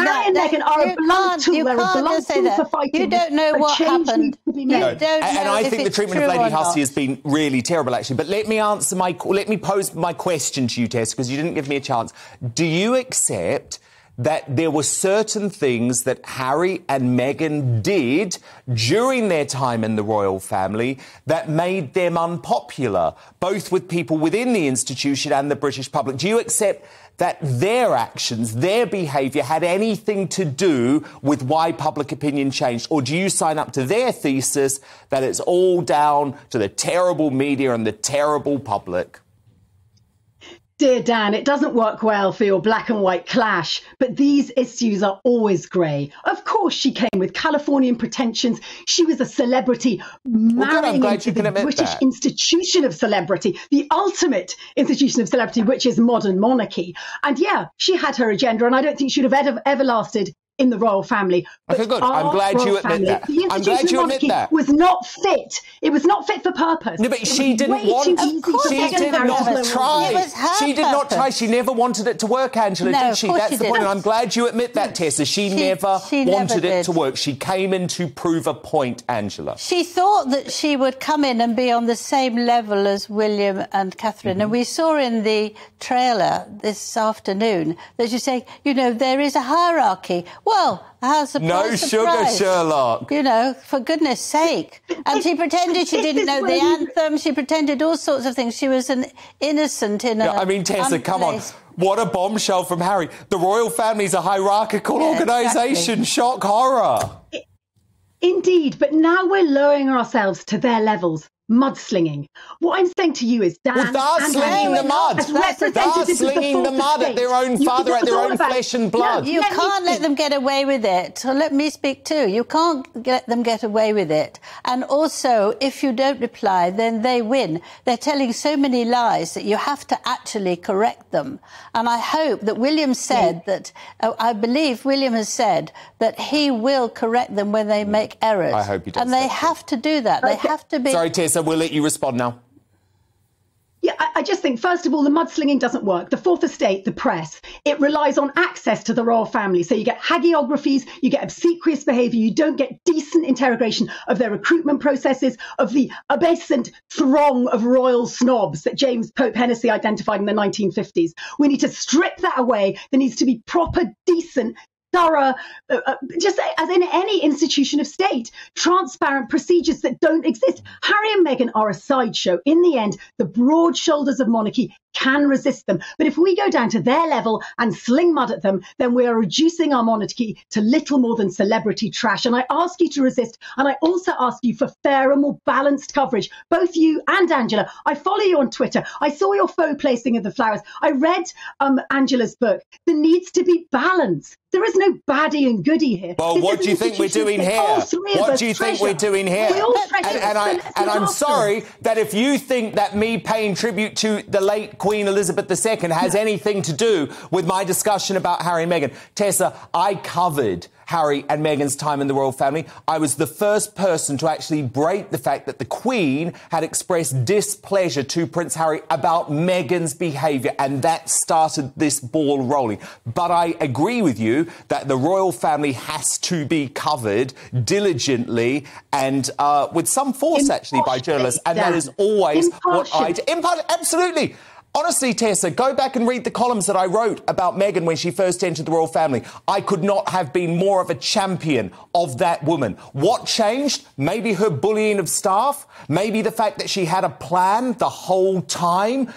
Harry and Meghan are a blunt tool. They're a blunt tool for fighting. You don't know what happened. And I think the treatment of Lady Hussey has been really terrible, actually. But let me pose my question to you, Tess, because you didn't give me a chance. Do you accept that there were certain things that Harry and Meghan did during their time in the royal family that made them unpopular, both with people within the institution and the British public? Do you accept that their actions, their behaviour had anything to do with why public opinion changed? Or do you sign up to their thesis that it's all down to the terrible media and the terrible public? Dear Dan, it doesn't work well for your black and white clash, but these issues are always grey. Of course, she came with Californian pretensions. She was a celebrity marrying into the British institution of celebrity, the ultimate institution of celebrity, which is modern monarchy. And yeah, she had her agenda, and I don't think she'd have ever lasted in the royal family. Okay, good. I'm glad you admit that. I'm glad you admit that. Was not fit. It was not fit for purpose. No, but she didn't want. She did not try. She did not try. She never wanted it to work, Angela, did she? That's the point. And I'm glad you admit that, Tessa. She never wanted it to work. She came in to prove a point, Angela. She thought that she would come in and be on the same level as William and Catherine. And we saw in the trailer this afternoon that you say, you know, there is a hierarchy. Well, no sugar, Sherlock. You know, for goodness sake. And she pretended she didn't know the anthem. She pretended all sorts of things. She was an innocent in a... I mean, Tessa, come on. What a bombshell from Harry. The royal family's a hierarchical organisation. Exactly. Shock horror. Indeed, but now we're lowering ourselves to their levels. Mudslinging. What I'm saying to you is, Dan, they're slinging the mud. They're slinging the mud at their own father, at their own flesh and blood. You can't let them get away with it. So let me speak too. You can't let them get away with it. And also, if you don't reply, then they win. They're telling so many lies that you have to actually correct them. And I hope that William said that, I believe William has said that he will correct them when they make errors. I hope he does. And they have to do that. They have to be... Sorry, Tessa. We'll let you respond now. Yeah, I just think, first of all, the mudslinging doesn't work. The Fourth Estate, the press, it relies on access to the royal family. So you get hagiographies, you get obsequious behaviour, you don't get decent interrogation of their recruitment processes, of the abescent throng of royal snobs that James Pope Hennessy identified in the 1950s. We need to strip that away. There needs to be proper, decent, thorough, just as in any institution of state, transparent procedures that don't exist. Harry and Meghan are a sideshow. In the end, the broad shoulders of monarchy can resist them. But if we go down to their level and sling mud at them, then we are reducing our monarchy to little more than celebrity trash. And I ask you to resist. And I also ask you for fairer, more balanced coverage. Both you and Angela. I follow you on Twitter. I saw your faux placing of the flowers. I read Angela's book. There needs to be balance. There is no baddie and goodie here. Well, what do you think we're doing here? What do you think we're doing here? And I'm sorry that if you think that me paying tribute to the late Queen Elizabeth II has anything to do with my discussion about Harry and Meghan. Tessa, I covered Harry and Meghan's time in the royal family. I was the first person to actually break the fact that the Queen had expressed displeasure to Prince Harry about Meghan's behaviour, and that started this ball rolling. But I agree with you that the royal family has to be covered diligently and with some force, actually, by journalists, and that is always what I do. Absolutely. Honestly, Tessa, go back and read the columns that I wrote about Meghan when she first entered the royal family. I could not have been more of a champion of that woman. What changed? Maybe her bullying of staff. Maybe the fact that she had a plan the whole time